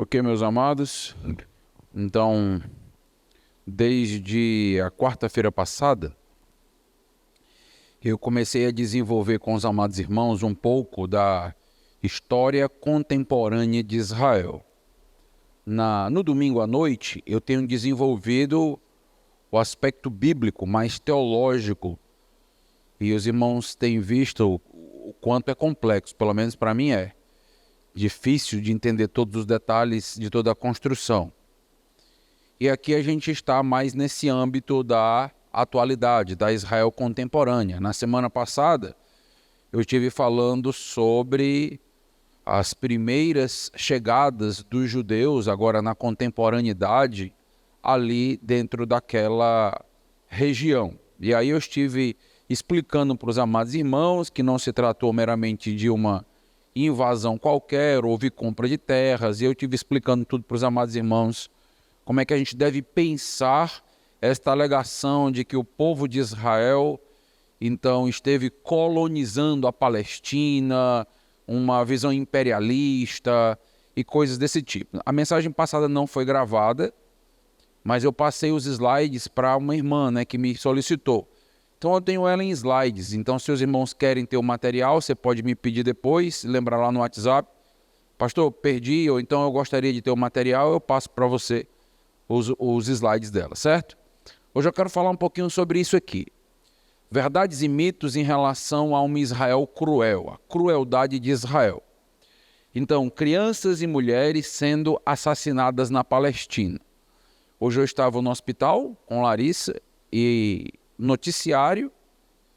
Ok, meus amados, então, desde a quarta-feira passada, eu comecei a desenvolver com os amados irmãos um pouco da história contemporânea de Israel. No domingo à noite, eu tenho desenvolvido o aspecto bíblico, mais teológico, e os irmãos têm visto o quanto é complexo, pelo menos para mim é difícil de entender todos os detalhes de toda a construção. E aqui a gente está mais nesse âmbito da atualidade, da Israel contemporânea. Na semana passada, eu estive falando sobre as primeiras chegadas dos judeus, agora na contemporaneidade, ali dentro daquela região. E aí eu estive explicando para os amados irmãos que não se tratou meramente de uma invasão qualquer, houve compra de terras, e eu estive explicando tudo para os amados irmãos, como é que a gente deve pensar esta alegação de que o povo de Israel, então, esteve colonizando a Palestina, uma visão imperialista e coisas desse tipo. A mensagem passada não foi gravada, mas eu passei os slides para uma irmã, que me solicitou. Então eu tenho ela em slides, então se os irmãos querem ter o material, você pode me pedir depois, lembrar lá no WhatsApp. Pastor, perdi, ou então eu gostaria de ter o material, eu passo para você os slides dela, certo? Hoje eu quero falar um pouquinho sobre isso aqui. Verdades e mitos em relação a um Israel cruel, a crueldade de Israel. Então, crianças e mulheres sendo assassinadas na Palestina. Hoje eu estava no hospital com Larissa e noticiário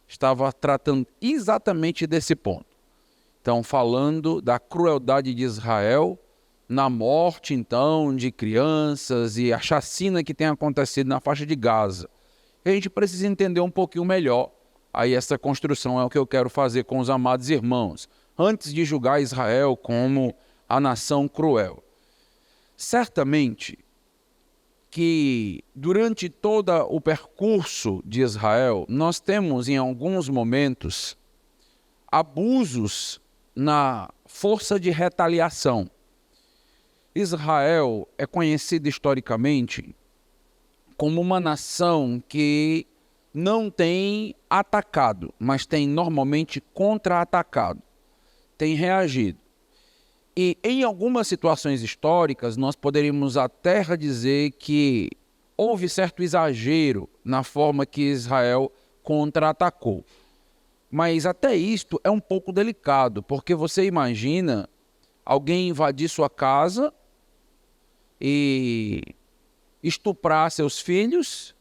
estava tratando exatamente desse ponto. Então, falando da crueldade de Israel na morte, então, de crianças e a chacina que tem acontecido na faixa de Gaza. A gente precisa entender um pouquinho melhor. Aí essa construção é o que eu quero fazer com os amados irmãos, antes de julgar Israel como a nação cruel. Certamente que durante todo o percurso de Israel, nós temos em alguns momentos abusos na força de retaliação. Israel é conhecido historicamente como uma nação que não tem atacado, mas tem normalmente contra-atacado, tem reagido. E em algumas situações históricas, nós poderíamos até dizer que houve certo exagero na forma que Israel contra-atacou. Mas até isto é um pouco delicado, porque você imagina alguém invadir sua casa e estuprar seus filhos,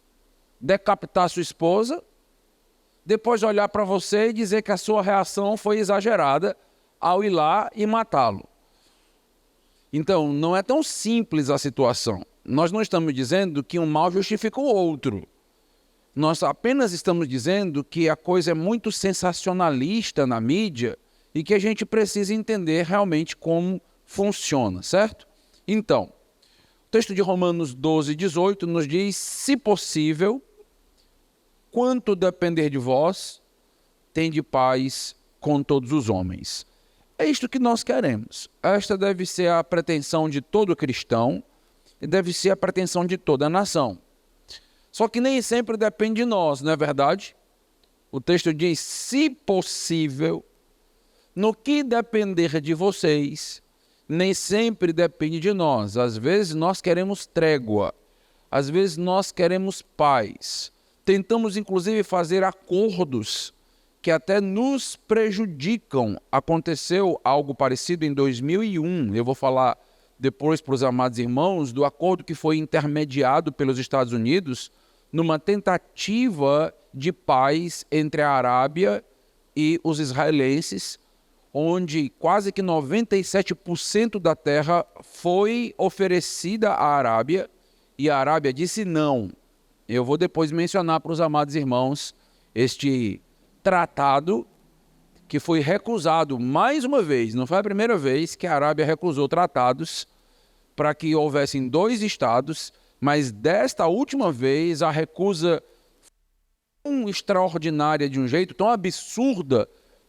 decapitar sua esposa, depois olhar para você e dizer que a sua reação foi exagerada ao ir lá e matá-lo. Então, não é tão simples a situação. Nós não estamos dizendo que um mal justifica o outro. Nós apenas estamos dizendo que a coisa é muito sensacionalista na mídia e que a gente precisa entender realmente como funciona, certo? Então, o texto de Romanos 12, 18 nos diz: se possível, quanto depender de vós, tende paz com todos os homens. É isto que nós queremos. Esta deve ser a pretensão de todo cristão e deve ser a pretensão de toda a nação. Só que nem sempre depende de nós, não é verdade? O texto diz: se possível, no que depender de vocês, nem sempre depende de nós. Às vezes nós queremos trégua, às vezes nós queremos paz. Tentamos inclusive fazer acordos que até nos prejudicam. Aconteceu algo parecido em 2001. Eu vou falar depois para os amados irmãos do acordo que foi intermediado pelos Estados Unidos numa tentativa de paz entre a Arábia e os israelenses, onde quase que 97% da terra foi oferecida à Arábia e a Arábia disse não. Eu vou depois mencionar para os amados irmãos este tratado que foi recusado mais uma vez. Não foi a primeira vez que a Arábia recusou tratados para que houvessem dois estados, mas desta última vez a recusa foi tão extraordinária, de um jeito tão absurda,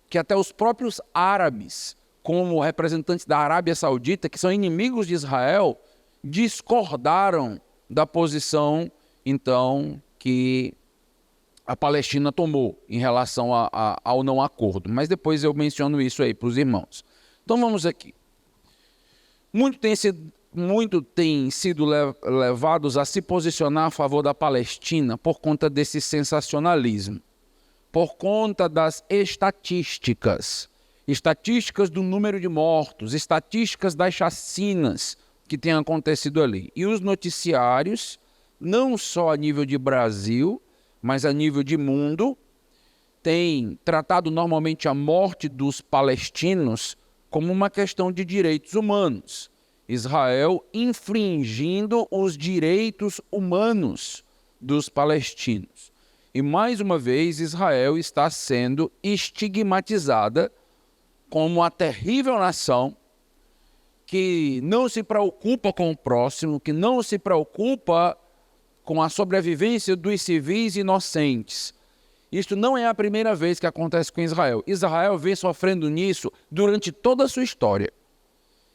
que até os próprios árabes como representantes da Arábia Saudita, que são inimigos de Israel, discordaram da posição, então, que a Palestina tomou em relação ao não acordo. Mas depois eu menciono isso aí para os irmãos. Então vamos aqui. Muito tem sido levados a se posicionar a favor da Palestina por conta desse sensacionalismo, por conta das estatísticas do número de mortos, estatísticas das chacinas que têm acontecido ali. E os noticiários, não só a nível de Brasil, mas a nível de mundo, têm tratado normalmente a morte dos palestinos como uma questão de direitos humanos. Israel infringindo os direitos humanos dos palestinos. E mais uma vez Israel está sendo estigmatizada como a terrível nação que não se preocupa com o próximo, que não se preocupa com a sobrevivência dos civis inocentes. Isto não é a primeira vez que acontece com Israel. Israel vem sofrendo nisso durante toda a sua história.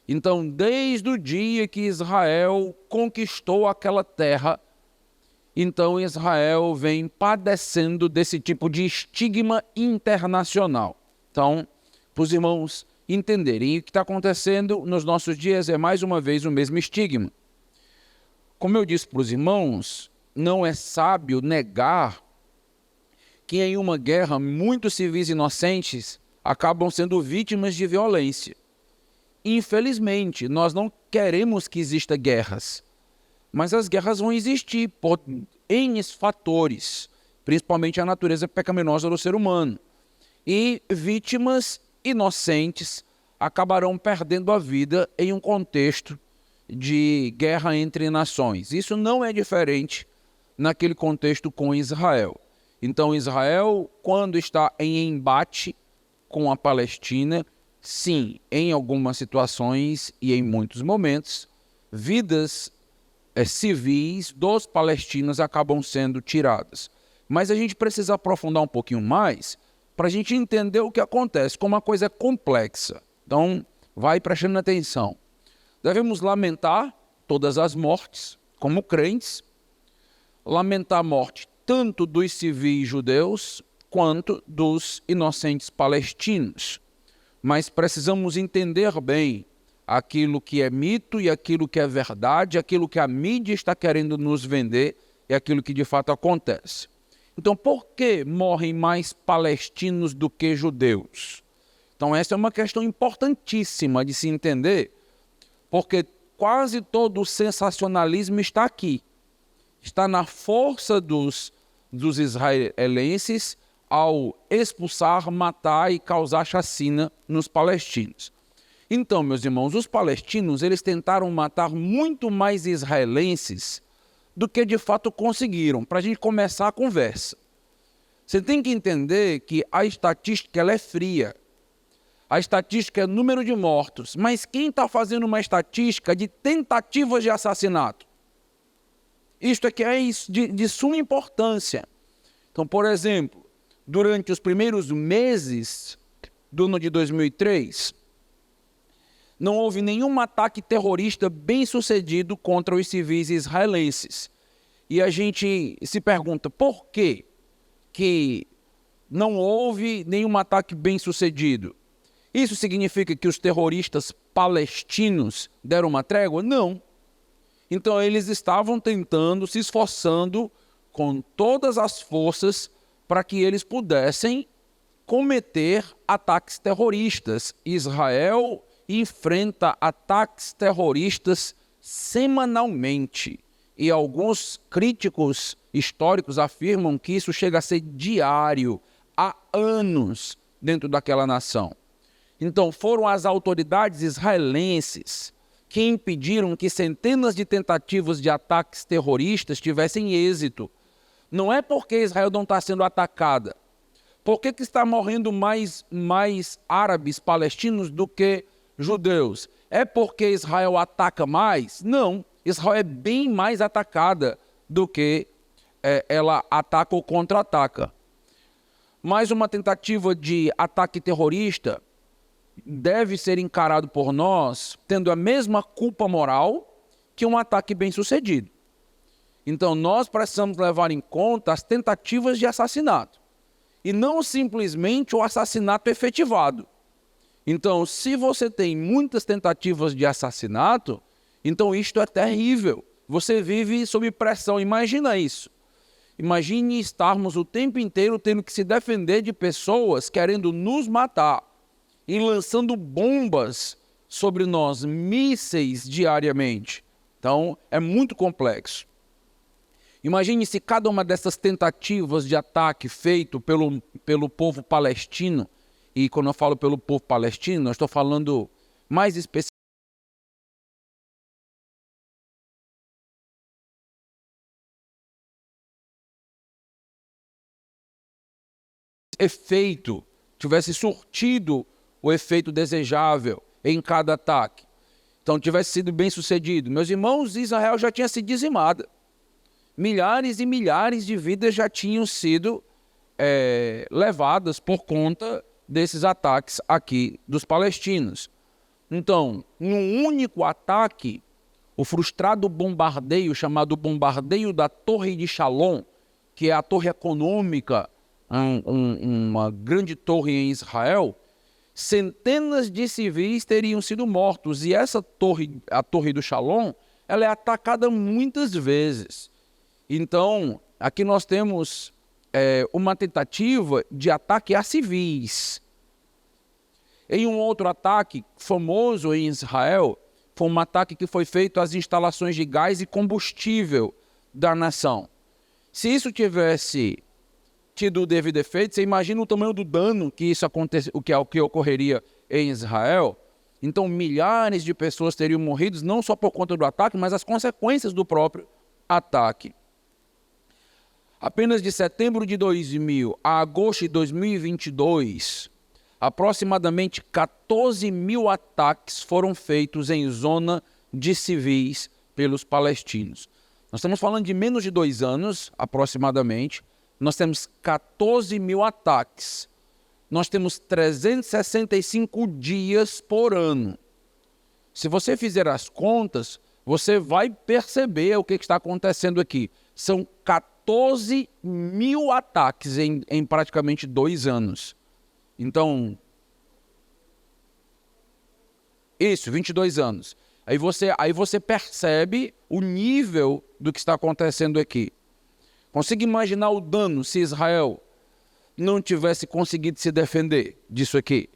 Então, desde o dia que Israel conquistou aquela terra, então Israel vem padecendo desse tipo de estigma internacional. Então, para os irmãos entenderem, o que está acontecendo nos nossos dias é mais uma vez o mesmo estigma. Como eu disse para os irmãos, não é sábio negar que em uma guerra muitos civis inocentes acabam sendo vítimas de violência. Infelizmente, nós não queremos que existam guerras, mas as guerras vão existir por N fatores, principalmente a natureza pecaminosa do ser humano. E vítimas inocentes acabarão perdendo a vida em um contexto de guerra entre nações. Isso não é diferente naquele contexto com Israel. Então, Israel, quando está em embate com a Palestina, sim, em algumas situações e em muitos momentos, vidas civis dos palestinos acabam sendo tiradas. Mas a gente precisa aprofundar um pouquinho mais para a gente entender o que acontece, como uma coisa é complexa. Então, vai prestando atenção. Devemos lamentar todas as mortes, como crentes, lamentar a morte tanto dos civis judeus quanto dos inocentes palestinos. Mas precisamos entender bem aquilo que é mito e aquilo que é verdade, aquilo que a mídia está querendo nos vender e aquilo que de fato acontece. Então, por que morrem mais palestinos do que judeus? Então, essa é uma questão importantíssima de se entender, porque quase todo o sensacionalismo está aqui. Está na força dos israelenses ao expulsar, matar e causar chacina nos palestinos. Então, meus irmãos, os palestinos, eles tentaram matar muito mais israelenses do que de fato conseguiram, para a gente começar a conversa. Você tem que entender que a estatística ela é fria. A estatística é número de mortos, mas quem está fazendo uma estatística de tentativas de assassinato? Isto é que é de suma importância. Então, por exemplo, durante os primeiros meses do ano de 2003, não houve nenhum ataque terrorista bem sucedido contra os civis israelenses. E a gente se pergunta por quê que não houve nenhum ataque bem sucedido? Isso significa que os terroristas palestinos deram uma trégua? Não. Então eles estavam tentando, se esforçando com todas as forças para que eles pudessem cometer ataques terroristas. Israel enfrenta ataques terroristas semanalmente. E alguns críticos históricos afirmam que isso chega a ser diário, há anos, dentro daquela nação. Então, foram as autoridades israelenses que impediram que centenas de tentativas de ataques terroristas tivessem êxito. Não é porque Israel não está sendo atacada. Por que está morrendo mais árabes palestinos do que judeus? É porque Israel ataca mais? Não. Israel é bem mais atacada do que ela ataca ou contra-ataca. Mais uma tentativa de ataque terrorista deve ser encarado por nós tendo a mesma culpa moral que um ataque bem-sucedido. Então, nós precisamos levar em conta as tentativas de assassinato e não simplesmente o assassinato efetivado. Então, se você tem muitas tentativas de assassinato, então isto é terrível. Você vive sob pressão. Imagina isso. Imagine estarmos o tempo inteiro tendo que se defender de pessoas querendo nos matar e lançando bombas sobre nós, mísseis diariamente. Então, é muito complexo. Imagine se cada uma dessas tentativas de ataque feito pelo povo palestino, e quando eu falo pelo povo palestino, eu estou falando mais especificamente efeito, tivesse surtido o efeito desejável em cada ataque. Então tivesse sido bem sucedido. Meus irmãos, Israel já tinha sido dizimada. Milhares e milhares de vidas já tinham sido levadas por conta desses ataques aqui dos palestinos. Então, num único ataque, o frustrado bombardeio chamado Bombardeio da Torre de Shalom, que é a torre econômica, uma grande torre em Israel, centenas de civis teriam sido mortos. E essa torre, a Torre do Shalom, ela é atacada muitas vezes. Então, aqui nós temos uma tentativa de ataque a civis. Em um outro ataque famoso em Israel, foi um ataque que foi feito às instalações de gás e combustível da nação. Se isso tivesse tido o devido efeito, você imagina o tamanho do dano que isso o que ocorreria em Israel. Então, milhares de pessoas teriam morrido, não só por conta do ataque, mas as consequências do próprio ataque. Apenas de setembro de 2000 a agosto de 2022, aproximadamente 14 mil ataques foram feitos em zona de civis pelos palestinos. Nós estamos falando de menos de 2 anos, aproximadamente. Nós temos 14 mil ataques. Nós temos 365 dias por ano. Se você fizer as contas, você vai perceber o que está acontecendo aqui. São 14 mil ataques em praticamente 2 anos. Então, isso, 22 anos. Aí você percebe o nível do que está acontecendo aqui. Consiga imaginar o dano se Israel não tivesse conseguido se defender disso aqui.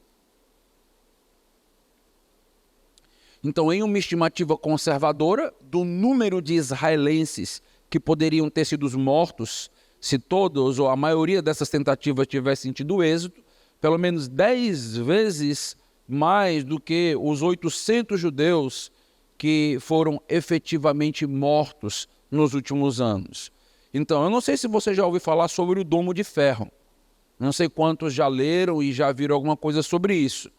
Então, em uma estimativa conservadora do número de israelenses que poderiam ter sido mortos, se todos ou a maioria dessas tentativas tivessem tido êxito, pelo menos 10 vezes mais do que os 800 judeus que foram efetivamente mortos nos últimos anos. Então, eu não sei se você já ouviu falar sobre o Domo de Ferro. Não sei quantos já leram e já viram alguma coisa sobre isso.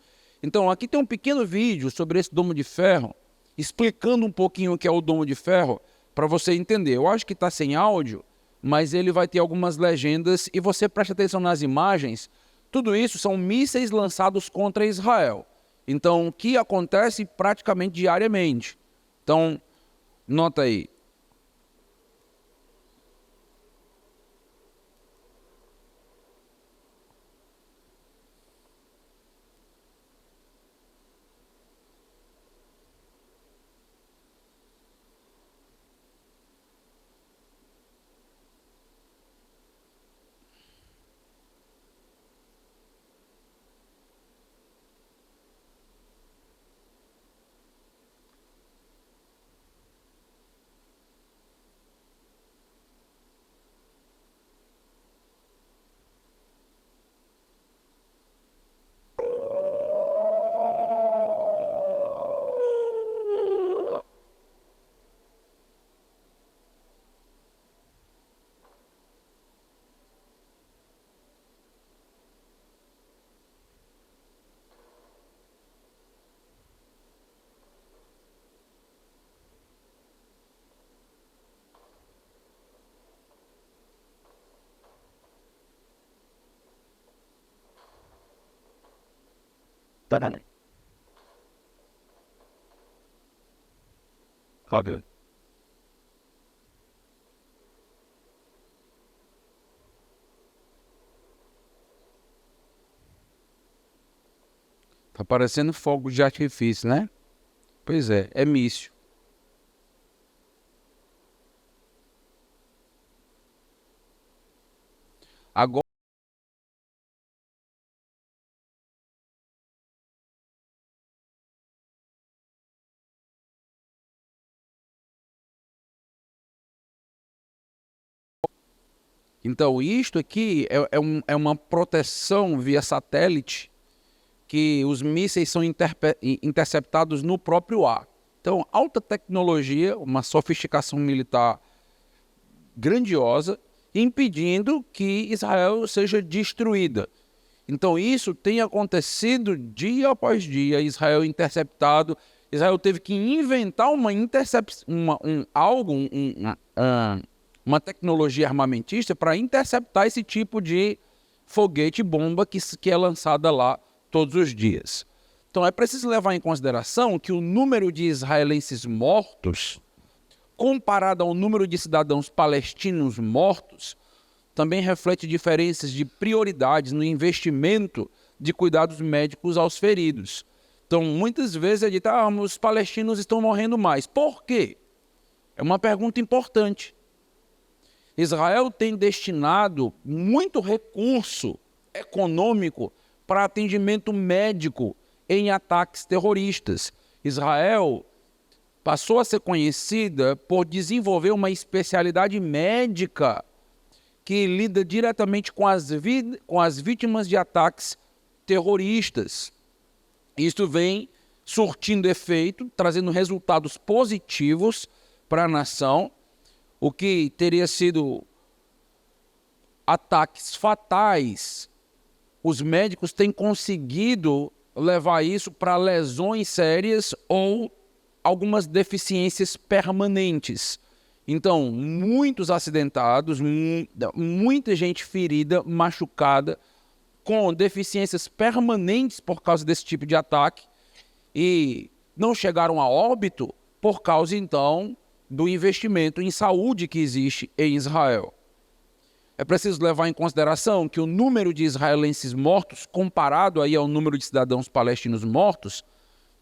Então, aqui tem um pequeno vídeo sobre esse Domo de Ferro, explicando um pouquinho o que é o Domo de Ferro, para você entender. Eu acho que está sem áudio, mas ele vai ter algumas legendas e você presta atenção nas imagens. Tudo isso são mísseis lançados contra Israel. Então, o que acontece praticamente diariamente. Então, nota aí. Banana. Fábio. Tá parecendo fogo de artifício, né? Pois é míssil. Agora, então, isto aqui é uma proteção via satélite que os mísseis são interceptados no próprio ar. Então, alta tecnologia, uma sofisticação militar grandiosa, impedindo que Israel seja destruída. Então, isso tem acontecido dia após dia, Israel interceptado. Israel teve que inventar uma tecnologia armamentista para interceptar esse tipo de foguete-bomba que é lançada lá todos os dias. Então é preciso levar em consideração que o número de israelenses mortos, comparado ao número de cidadãos palestinos mortos, também reflete diferenças de prioridades no investimento de cuidados médicos aos feridos. Então, muitas vezes é dito, os palestinos estão morrendo mais. Por quê? É uma pergunta importante. Israel tem destinado muito recurso econômico para atendimento médico em ataques terroristas. Israel passou a ser conhecida por desenvolver uma especialidade médica que lida diretamente com as vítimas de ataques terroristas. Isso vem surtindo efeito, trazendo resultados positivos para a nação, o que teria sido ataques fatais. Os médicos têm conseguido levar isso para lesões sérias ou algumas deficiências permanentes. Então, muitos acidentados, muita gente ferida, machucada, com deficiências permanentes por causa desse tipo de ataque e não chegaram a óbito por causa, então, do investimento em saúde que existe em Israel. É preciso levar em consideração que o número de israelenses mortos, comparado aí ao número de cidadãos palestinos mortos,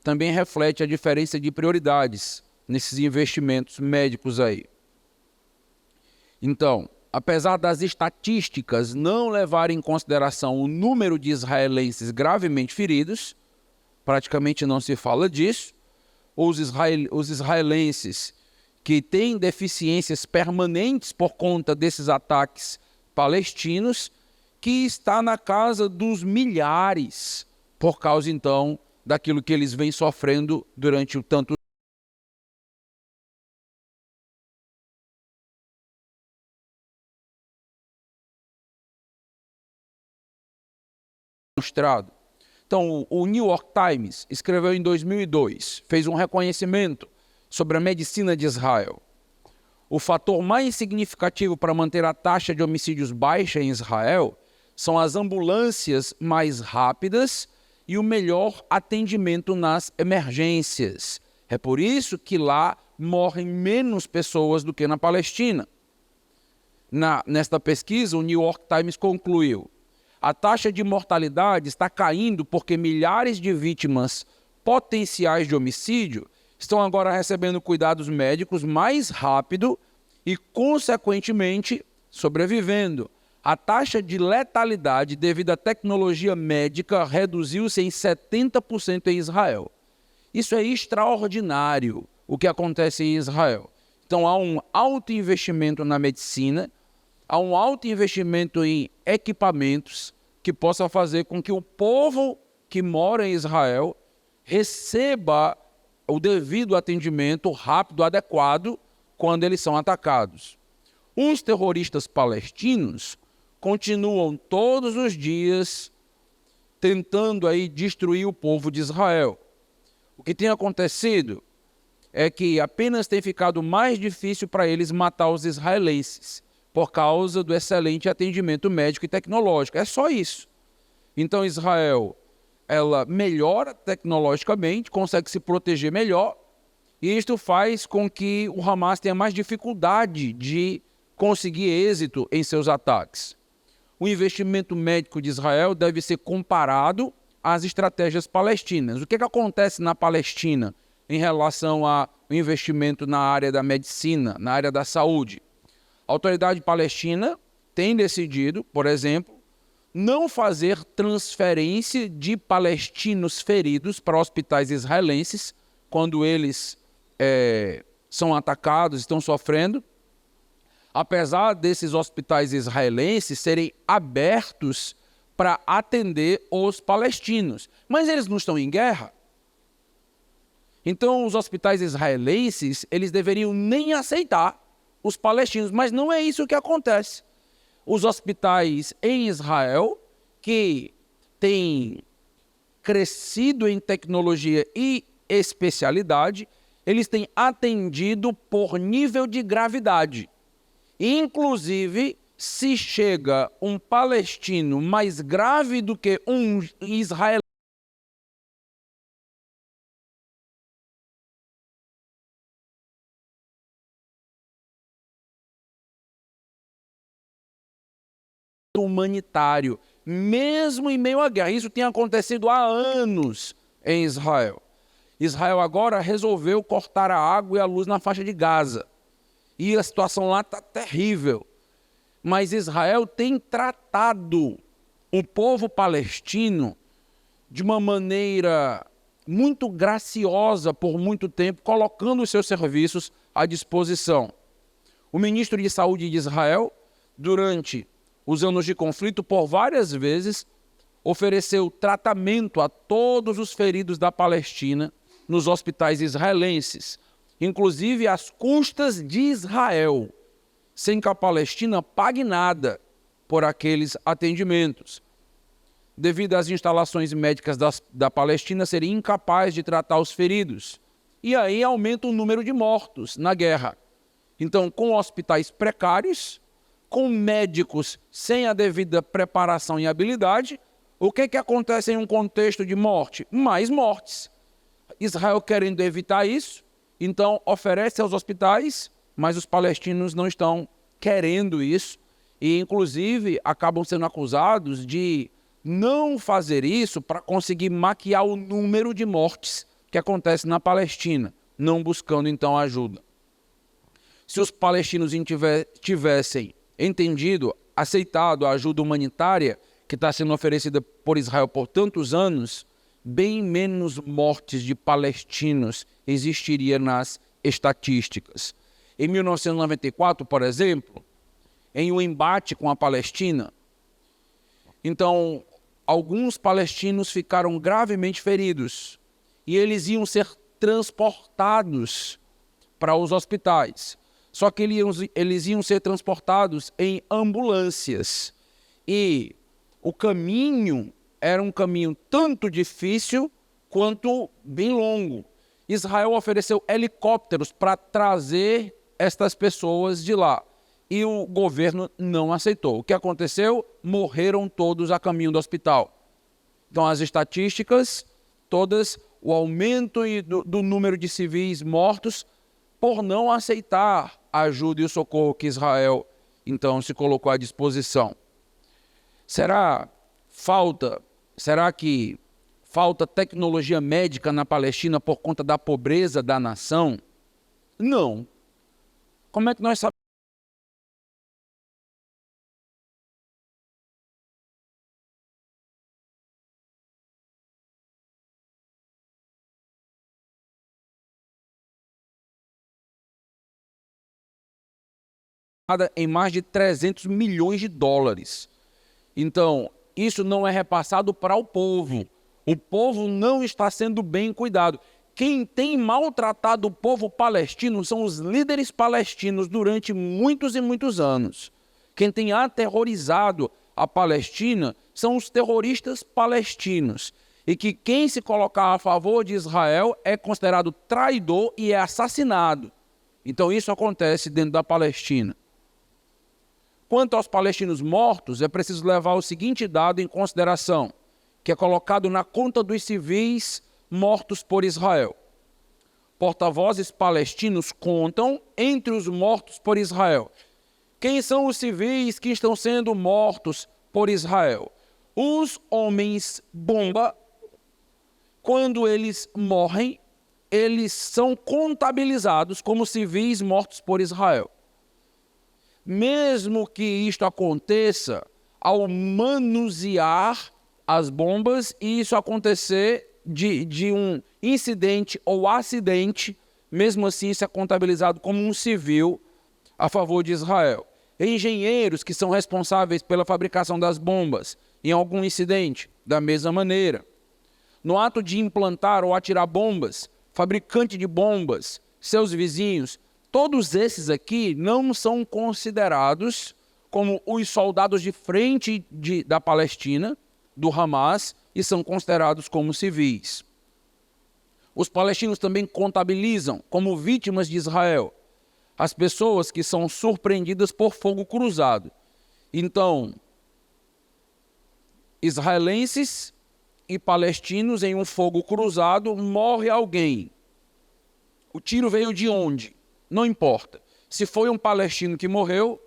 também reflete a diferença de prioridades nesses investimentos médicos aí. Então, apesar das estatísticas não levarem em consideração o número de israelenses gravemente feridos, praticamente não se fala disso, os israelenses que têm deficiências permanentes por conta desses ataques palestinos, que está na casa dos milhares, por causa, então, daquilo que eles vêm sofrendo durante o tanto mostrado. Então, o New York Times escreveu em 2002, fez um reconhecimento sobre a medicina de Israel. O fator mais significativo para manter a taxa de homicídios baixa em Israel são as ambulâncias mais rápidas e o melhor atendimento nas emergências. É por isso que lá morrem menos pessoas do que na Palestina. Nesta pesquisa, o New York Times concluiu: a taxa de mortalidade está caindo porque milhares de vítimas potenciais de homicídio estão agora recebendo cuidados médicos mais rápido e, consequentemente, sobrevivendo. A taxa de letalidade devido à tecnologia médica reduziu-se em 70% em Israel. Isso é extraordinário, o que acontece em Israel. Então, há um alto investimento na medicina, há um alto investimento em equipamentos que possa fazer com que o povo que mora em Israel receba o devido atendimento rápido, adequado, quando eles são atacados. Os terroristas palestinos continuam todos os dias tentando aí destruir o povo de Israel. O que tem acontecido é que apenas tem ficado mais difícil para eles matar os israelenses, por causa do excelente atendimento médico e tecnológico. É só isso. Então Israel, ela melhora tecnologicamente, consegue se proteger melhor, E isto faz com que o Hamas tenha mais dificuldade de conseguir êxito em seus ataques. O investimento médico de Israel deve ser comparado às estratégias palestinas. O que acontece na Palestina em relação ao investimento na área da medicina, na área da saúde? A autoridade palestina tem decidido, por exemplo, não fazer transferência de palestinos feridos para hospitais israelenses quando eles são atacados, estão sofrendo, apesar desses hospitais israelenses serem abertos para atender os palestinos. Mas eles não estão em guerra. Então, os hospitais israelenses, eles deveriam nem aceitar os palestinos, mas não é isso que acontece. Os hospitais em Israel, que têm crescido em tecnologia e especialidade, eles têm atendido por nível de gravidade. Inclusive, se chega um palestino mais grave do que um israelense, humanitário, mesmo em meio à guerra. Isso tem acontecido há anos em Israel. Israel agora resolveu cortar a água e a luz na faixa de Gaza. E a situação lá está terrível. Mas Israel tem tratado o povo palestino de uma maneira muito graciosa por muito tempo, colocando os seus serviços à disposição. O ministro de Saúde de Israel, durante os anos de conflito, por várias vezes, ofereceu tratamento a todos os feridos da Palestina nos hospitais israelenses, inclusive às custas de Israel, sem que a Palestina pague nada por aqueles atendimentos, devido às instalações médicas da Palestina serem incapazes de tratar os feridos. E aí aumenta o número de mortos na guerra. Então, com hospitais precários, com médicos sem a devida preparação e habilidade, o que acontece em um contexto de morte? Mais mortes. Israel querendo evitar isso, então oferece aos hospitais, mas os palestinos não estão querendo isso e, inclusive, acabam sendo acusados de não fazer isso para conseguir maquiar o número de mortes que acontece na Palestina, não buscando, então, ajuda. Se os palestinos tivessem entendido, aceitado a ajuda humanitária que está sendo oferecida por Israel por tantos anos, bem menos mortes de palestinos existiria nas estatísticas. Em 1994, por exemplo, em um embate com a Palestina, então, alguns palestinos ficaram gravemente feridos e eles iam ser transportados para os hospitais. Só que eles iam ser transportados em ambulâncias. E o caminho era um caminho tanto difícil quanto bem longo. Israel ofereceu helicópteros para trazer estas pessoas de lá. E o governo não aceitou. O que aconteceu? Morreram todos a caminho do hospital. Então, as estatísticas, todas, o aumento do número de civis mortos por não aceitar a ajuda e o socorro que Israel, então, se colocou à disposição. Será que falta tecnologia médica na Palestina por conta da pobreza da nação? Não. Como é que nós sabemos? Em mais de 300 milhões de dólares. Então, isso não é repassado para o povo. O povo não está sendo bem cuidado. Quem tem maltratado o povo palestino são os líderes palestinos durante muitos e muitos anos. Quem tem aterrorizado a Palestina são os terroristas palestinos. E que quem se colocar a favor de Israel é considerado traidor e é assassinado. Então, isso acontece dentro da Palestina. Quanto aos palestinos mortos, é preciso levar o seguinte dado em consideração, que é colocado na conta dos civis mortos por Israel. porta-vozes palestinos contam entre os mortos por Israel. Quem são os civis que estão sendo mortos por Israel? Os homens bomba, quando eles morrem, eles são contabilizados como civis mortos por Israel. Mesmo que isto aconteça ao manusear as bombas e isso acontecer de um incidente ou acidente, mesmo assim isso é contabilizado como um civil a favor de Israel. Engenheiros que são responsáveis pela fabricação das bombas em algum incidente, da mesma maneira. No ato de implantar ou atirar bombas, fabricante de bombas, seus vizinhos, todos esses aqui não são considerados como os soldados de frente da Palestina, do Hamas, e são considerados como civis. Os palestinos também contabilizam como vítimas de Israel as pessoas que são surpreendidas por fogo cruzado. Então, israelenses e palestinos em um fogo cruzado, morre alguém. O tiro veio de onde? Não importa. Se foi um palestino que morreu,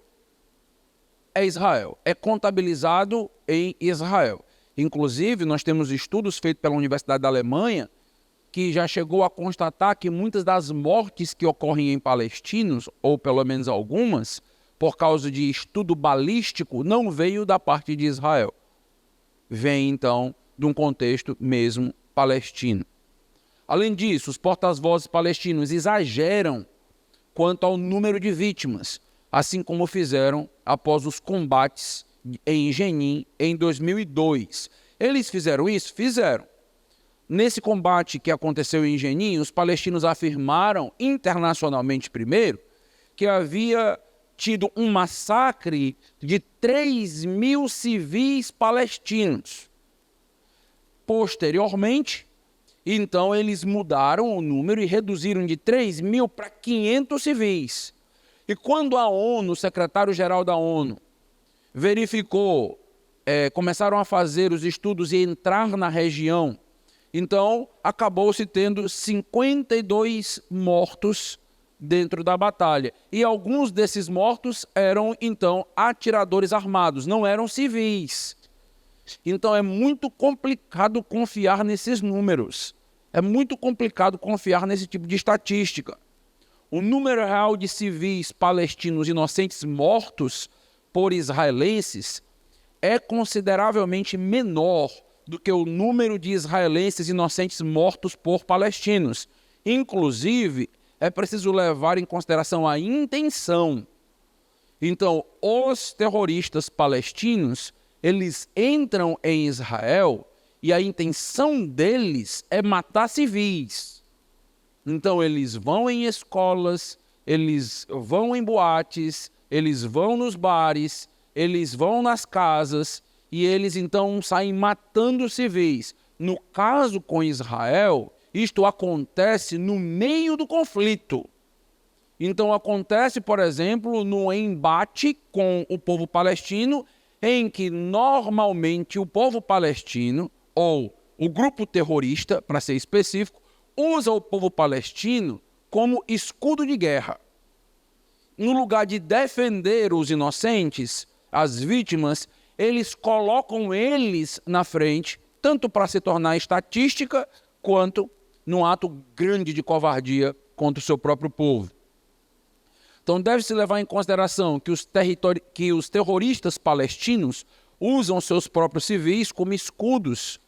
é Israel. É contabilizado em Israel. Inclusive, nós temos estudos feitos pela Universidade da Alemanha que já chegou a constatar que muitas das mortes que ocorrem em palestinos, ou pelo menos algumas, por causa de estudo balístico, não veio da parte de Israel. Vem, então, de um contexto mesmo palestino. Além disso, os porta-vozes palestinos exageram quanto ao número de vítimas, assim como fizeram após os combates em Jenin em 2002. Eles fizeram isso? Fizeram. Nesse combate que aconteceu em Jenin, os palestinos afirmaram internacionalmente primeiro que havia tido um massacre de 3.000 civis palestinos. Posteriormente, então eles mudaram o número e reduziram de 3.000 para 500 civis. E quando a ONU, o secretário-geral da ONU, verificou, começaram a fazer os estudos e entrar na região, então acabou-se tendo 52 mortos dentro da batalha. E alguns desses mortos eram, então, atiradores armados, não eram civis. Então é muito complicado confiar nesses números. É muito complicado confiar nesse tipo de estatística. O número real de civis palestinos inocentes mortos por israelenses é consideravelmente menor do que o número de israelenses inocentes mortos por palestinos. Inclusive, é preciso levar em consideração a intenção. Então, os terroristas palestinos, eles entram em Israel e a intenção deles é matar civis. Então, eles vão em escolas, eles vão em boates, eles vão nos bares, eles vão nas casas e eles, então, saem matando civis. No caso com Israel, isto acontece no meio do conflito. Então, acontece, por exemplo, no embate com o povo palestino, em que normalmente o povo palestino, ou o grupo terrorista, para ser específico, usa o povo palestino como escudo de guerra. No lugar de defender os inocentes, as vítimas, eles colocam eles na frente, tanto para se tornar estatística, quanto num ato grande de covardia contra o seu próprio povo. Então deve-se levar em consideração que os terroristas palestinos usam seus próprios civis como escudos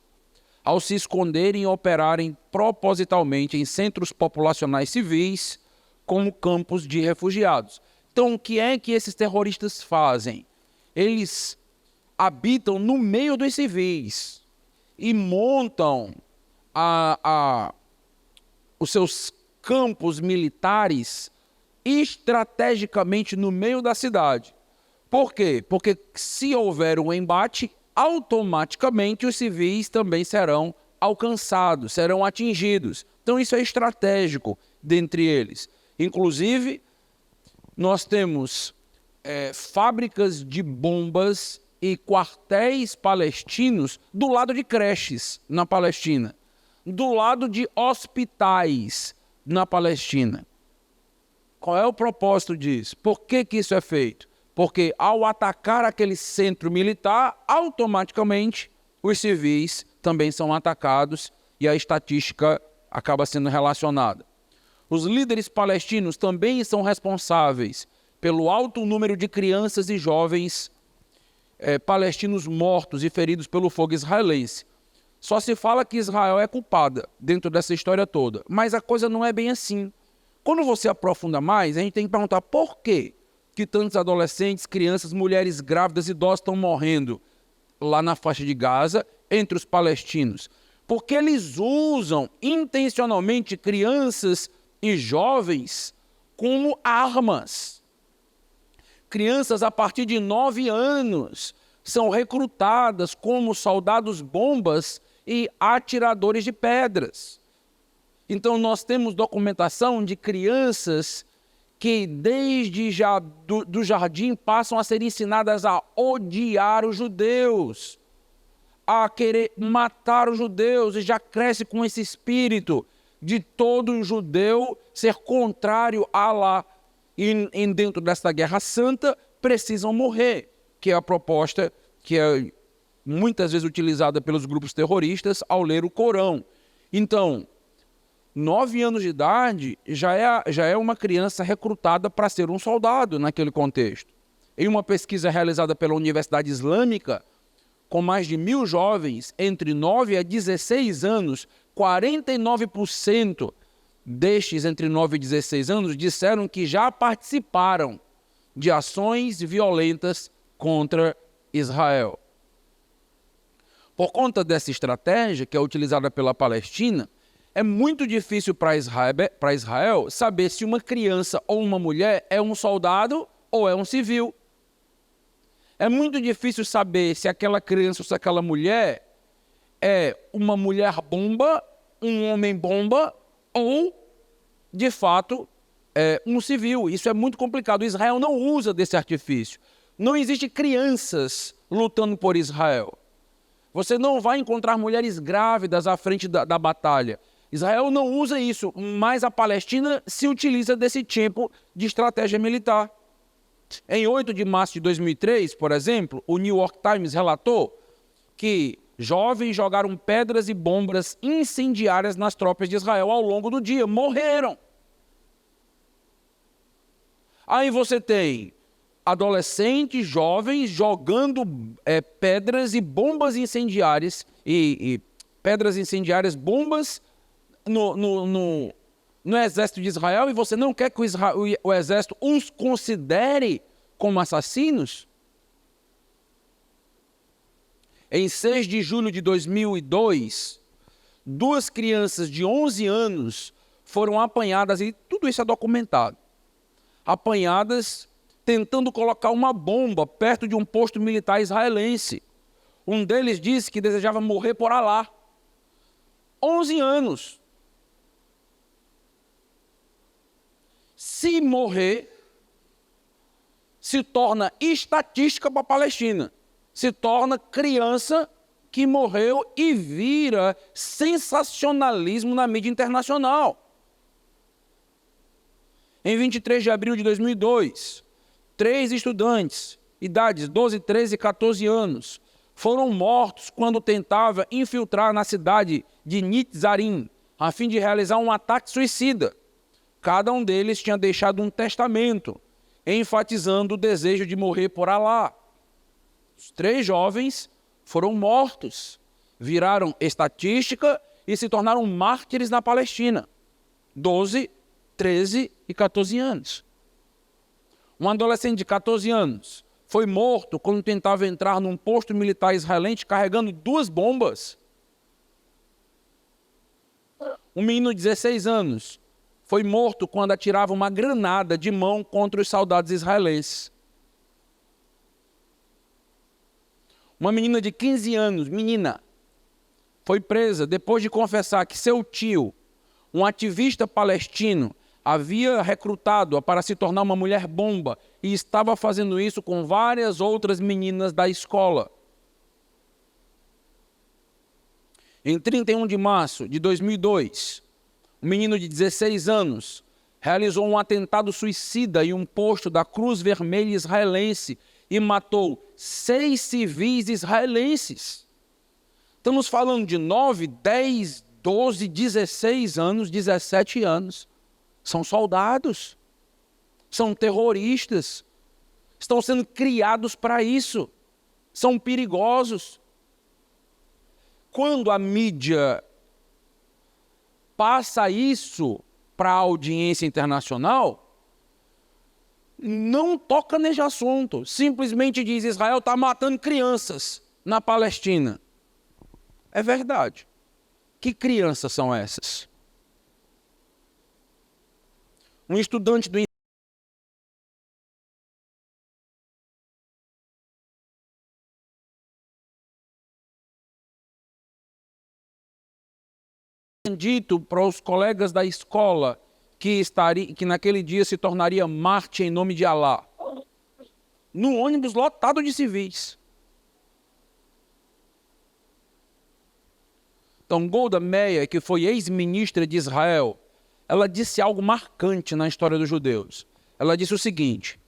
ao se esconderem e operarem propositalmente em centros populacionais civis como campos de refugiados. Então o que é que esses terroristas fazem? Eles habitam no meio dos civis e montam os seus campos militares estrategicamente no meio da cidade. Por quê? Porque se houver um embate, automaticamente os civis também serão alcançados, serão atingidos. Então isso é estratégico dentre eles. Inclusive, nós temos fábricas de bombas e quartéis palestinos do lado de creches na Palestina, do lado de hospitais na Palestina. Qual é o propósito disso? Por que isso é feito? Porque ao atacar aquele centro militar, automaticamente os civis também são atacados e a estatística acaba sendo relacionada. Os líderes palestinos também são responsáveis pelo alto número de crianças e jovens palestinos mortos e feridos pelo fogo israelense. Só se fala que Israel é culpada dentro dessa história toda, mas a coisa não é bem assim. Quando você aprofunda mais, a gente tem que perguntar por quê que tantos adolescentes, crianças, mulheres grávidas, idosos estão morrendo lá na faixa de Gaza, entre os palestinos. Porque eles usam intencionalmente crianças e jovens como armas. Crianças a partir de 9 anos são recrutadas como soldados bombas e atiradores de pedras. Então nós temos documentação de crianças que desde já do jardim passam a ser ensinadas a odiar os judeus, a querer matar os judeus, e já cresce com esse espírito de todo judeu ser contrário a Alá. E dentro desta guerra santa precisam morrer, que é a proposta que é muitas vezes utilizada pelos grupos terroristas ao ler o Corão. Então, 9 anos de idade já é uma criança recrutada para ser um soldado naquele contexto. Em uma pesquisa realizada pela Universidade Islâmica, com mais de 1.000 jovens entre 9 a 16 anos, 49% destes entre 9 e 16 anos disseram que já participaram de ações violentas contra Israel. Por conta dessa estratégia que é utilizada pela Palestina, é muito difícil para Israel saber se uma criança ou uma mulher é um soldado ou é um civil. É muito difícil saber se aquela criança ou se aquela mulher é uma mulher bomba, um homem bomba ou, de fato, um civil. Isso é muito complicado. Israel não usa desse artifício. Não existe crianças lutando por Israel. Você não vai encontrar mulheres grávidas à frente da batalha. Israel não usa isso, mas a Palestina se utiliza desse tipo de estratégia militar. Em 8 de março de 2003, por exemplo, o New York Times relatou que jovens jogaram pedras e bombas incendiárias nas tropas de Israel ao longo do dia, morreram. Aí você tem adolescentes, jovens jogando pedras e bombas incendiárias pedras incendiárias, bombas no exército de Israel, e você não quer que o exército os considere como assassinos? Em 6 de julho de 2002, 2 crianças de 11 anos foram apanhadas, e tudo isso é documentado, apanhadas tentando colocar uma bomba perto de um posto militar israelense. Um deles disse que desejava morrer por Alá. 11 anos. Se morrer, se torna estatística para a Palestina. Se torna criança que morreu e vira sensacionalismo na mídia internacional. Em 23 de abril de 2002, 3 estudantes, idades 12, 13 e 14 anos, foram mortos quando tentava infiltrar na cidade de Nitzarim, a fim de realizar um ataque suicida. Cada um deles tinha deixado um testamento, enfatizando o desejo de morrer por Alá. Os 3 jovens foram mortos, viraram estatística e se tornaram mártires na Palestina. 12, 13 e 14 anos. Um adolescente de 14 anos foi morto quando tentava entrar num posto militar israelense carregando 2 bombas. Um menino de 16 anos foi morto quando atirava uma granada de mão contra os soldados israelenses. Uma menina de 15 anos, foi presa depois de confessar que seu tio, um ativista palestino, havia recrutado-a para se tornar uma mulher bomba e estava fazendo isso com várias outras meninas da escola. Em 31 de março de 2002, um menino de 16 anos, realizou um atentado suicida em um posto da Cruz Vermelha israelense e matou 6 civis israelenses. Estamos falando de 9, 10, 12, 16 anos, 17 anos. São soldados, são terroristas, estão sendo criados para isso, são perigosos. Quando a mídia passa isso para a audiência internacional, não toca nesse assunto. Simplesmente diz: Israel está matando crianças na Palestina. É verdade. Que crianças são essas? Um estudante do dito para os colegas da escola que naquele dia se tornaria Marte em nome de Alá, no ônibus lotado de civis. Então, Golda Meir, que foi ex-ministra de Israel, ela disse algo marcante na história dos judeus. Ela disse o seguinte: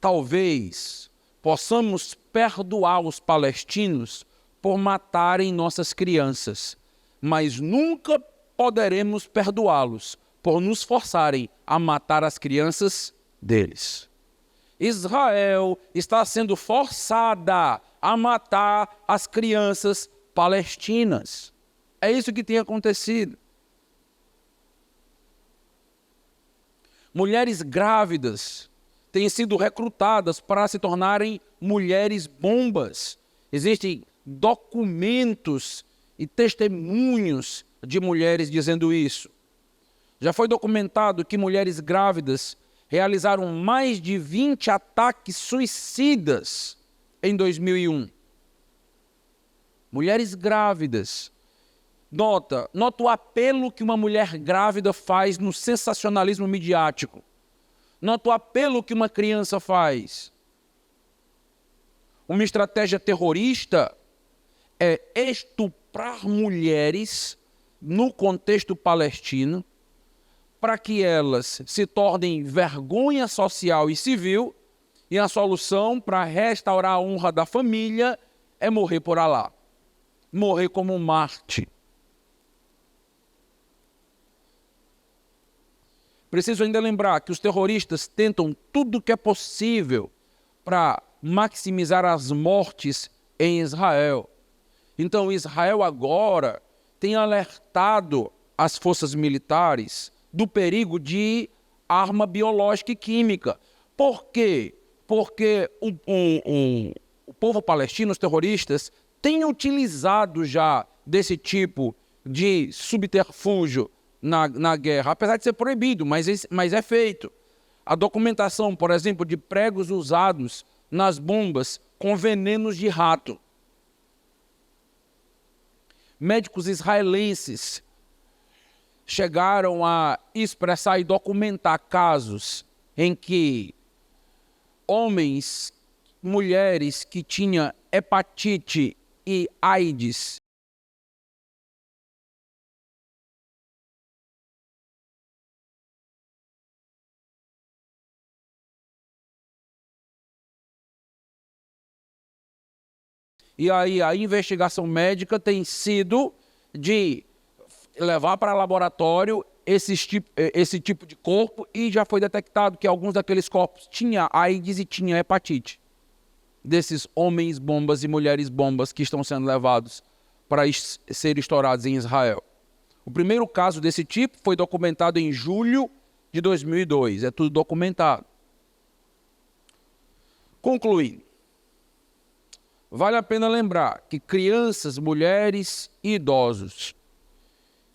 talvez possamos perdoar os palestinos por matarem nossas crianças, mas nunca poderemos perdoá-los por nos forçarem a matar as crianças deles. Israel está sendo forçada a matar as crianças palestinas. É isso que tem acontecido. Mulheres grávidas têm sido recrutadas para se tornarem mulheres bombas. Existem documentos e testemunhos de mulheres dizendo isso. Já foi documentado que mulheres grávidas realizaram mais de 20 ataques suicidas em 2001. Mulheres grávidas. Nota o apelo que uma mulher grávida faz no sensacionalismo midiático. Nota o apelo que uma criança faz. Uma estratégia terrorista é estuprar mulheres no contexto palestino para que elas se tornem vergonha social e civil, e a solução para restaurar a honra da família é morrer por Alá. Morrer como um Marte. Preciso ainda lembrar que os terroristas tentam tudo o que é possível para maximizar as mortes em Israel. Então, Israel agora tem alertado as forças militares do perigo de arma biológica e química. Por quê? Porque o povo palestino, os terroristas, têm utilizado já desse tipo de subterfúgio na guerra, apesar de ser proibido, mas é feito. A documentação, por exemplo, de pregos usados nas bombas com venenos de rato. Médicos israelenses chegaram a expressar e documentar casos em que homens, mulheres que tinham hepatite e AIDS e aí a investigação médica tem sido de levar para laboratório esse tipo de corpo, e já foi detectado que alguns daqueles corpos tinham AIDS e tinham hepatite. Desses homens bombas e mulheres bombas que estão sendo levados para ser estourados em Israel. O primeiro caso desse tipo foi documentado em julho de 2002. É tudo documentado. Concluindo, vale a pena lembrar que crianças, mulheres e idosos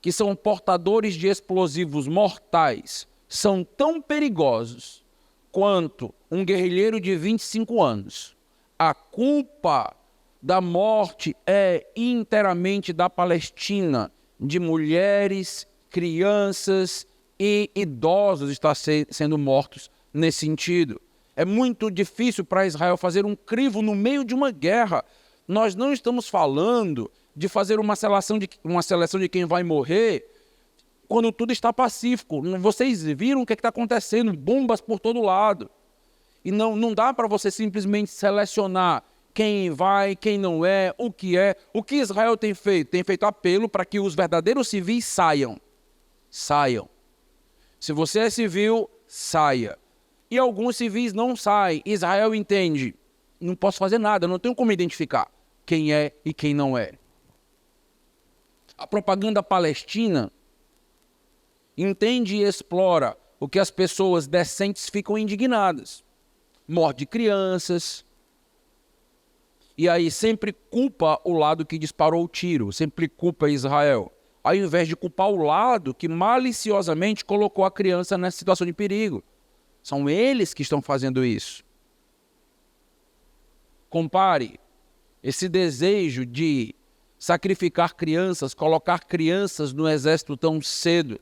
que são portadores de explosivos mortais são tão perigosos quanto um guerrilheiro de 25 anos. A culpa da morte é inteiramente da Palestina, de mulheres, crianças e idosos estão sendo mortos nesse sentido. É muito difícil para Israel fazer um crivo no meio de uma guerra. Nós não estamos falando de fazer uma seleção de quem vai morrer quando tudo está pacífico. Vocês viram o que está acontecendo, bombas por todo lado. E não dá para você simplesmente selecionar quem vai, quem não é, o que é. O que Israel tem feito? Tem feito apelo para que os verdadeiros civis saiam. Saiam. Se você é civil, saia. E alguns civis não saem. Israel entende. Não posso fazer nada, não tenho como identificar quem é e quem não é. A propaganda palestina entende e explora o que as pessoas decentes ficam indignadas. Morte de crianças. E aí sempre culpa o lado que disparou o tiro, sempre culpa Israel, ao invés de culpar o lado que maliciosamente colocou a criança nessa situação de perigo. São eles que estão fazendo isso. Compare esse desejo de sacrificar crianças, colocar crianças no exército tão cedo,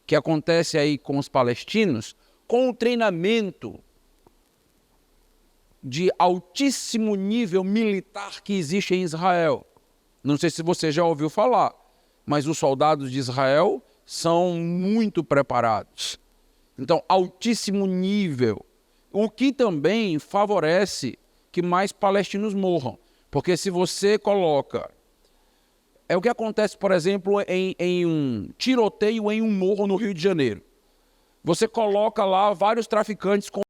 que acontece aí com os palestinos, com o treinamento de altíssimo nível militar que existe em Israel. Não sei se você já ouviu falar, mas os soldados de Israel são muito preparados. Então, altíssimo nível, o que também favorece que mais palestinos morram. Porque se você coloca... É o que acontece, por exemplo, em um tiroteio em um morro no Rio de Janeiro. Você coloca lá vários traficantes com...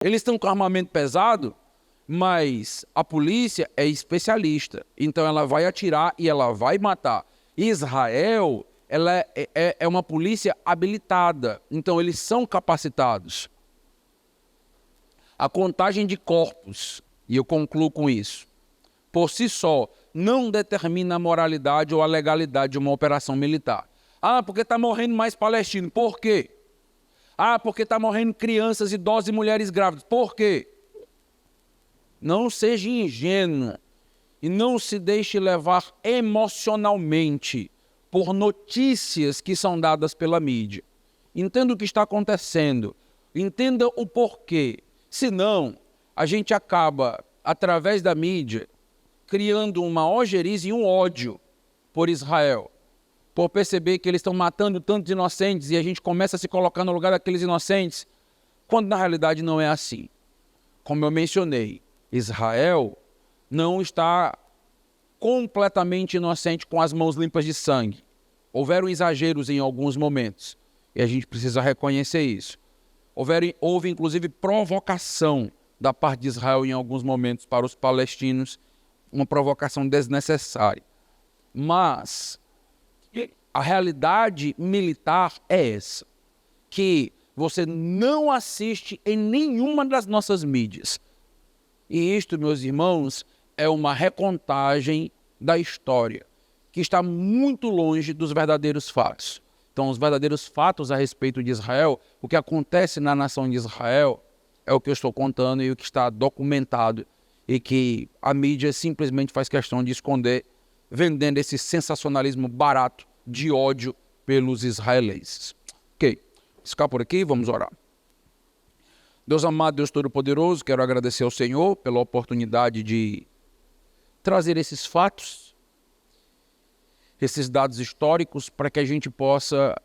Eles estão com armamento pesado, mas a polícia é especialista. Então ela vai atirar e ela vai matar. Israel, ela é uma polícia habilitada. Então eles são capacitados. A contagem de corpos, e eu concluo com isso, por si só, não determina a moralidade ou a legalidade de uma operação militar. Ah, porque está morrendo mais palestino. Por quê? Ah, porque está morrendo crianças, idosos e mulheres grávidas. Por quê? Não seja ingênuo e não se deixe levar emocionalmente por notícias que são dadas pela mídia. Entenda o que está acontecendo. Entenda o porquê. Senão, a gente acaba, através da mídia, criando uma ojeriza e um ódio por Israel. Por perceber que eles estão matando tantos inocentes e a gente começa a se colocar no lugar daqueles inocentes, quando na realidade não é assim. Como eu mencionei, Israel não está completamente inocente com as mãos limpas de sangue. Houveram exageros em alguns momentos e a gente precisa reconhecer isso. Houve inclusive provocação da parte de Israel em alguns momentos para os palestinos, uma provocação desnecessária. Mas a realidade militar é essa, que você não assiste em nenhuma das nossas mídias. E isto, meus irmãos, é uma recontagem da história, que está muito longe dos verdadeiros fatos. Então, os verdadeiros fatos a respeito de Israel, o que acontece na nação de Israel, é o que eu estou contando e o que está documentado, e que a mídia simplesmente faz questão de esconder, vendendo esse sensacionalismo barato de ódio pelos israelenses. Ok, ficar por aqui, vamos orar. Deus amado, Deus Todo-Poderoso, quero agradecer ao Senhor pela oportunidade de trazer esses fatos, esses dados históricos, para que a gente possa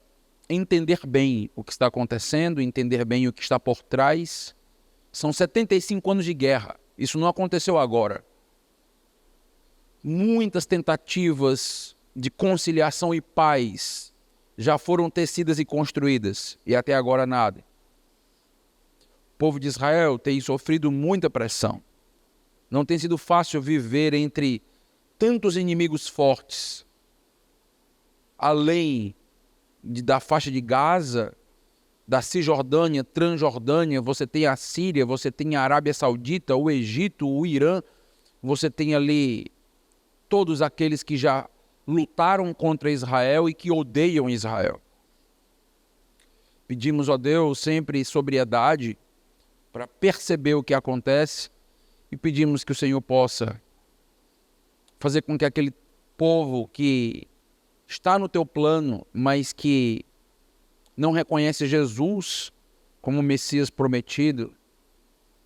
entender bem o que está acontecendo, entender bem o que está por trás. São 75 anos de guerra, isso não aconteceu agora. Muitas tentativas de conciliação e paz já foram tecidas e construídas, e até agora nada. O povo de Israel tem sofrido muita pressão. Não tem sido fácil viver entre tantos inimigos fortes. Além da faixa de Gaza, da Cisjordânia, Transjordânia, você tem a Síria, você tem a Arábia Saudita, o Egito, o Irã, você tem ali todos aqueles que já lutaram contra Israel e que odeiam Israel. Pedimos a Deus sempre sobriedade para perceber o que acontece e pedimos que o Senhor possa fazer com que aquele povo que está no teu plano, mas que não reconhece Jesus como o Messias prometido,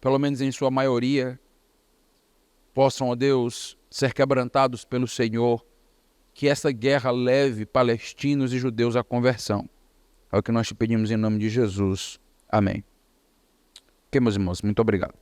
pelo menos em sua maioria, possam, ó Deus, ser quebrantados pelo Senhor, que essa guerra leve palestinos e judeus à conversão. É o que nós te pedimos em nome de Jesus. Amém. Ok, meus irmãos, muito obrigado.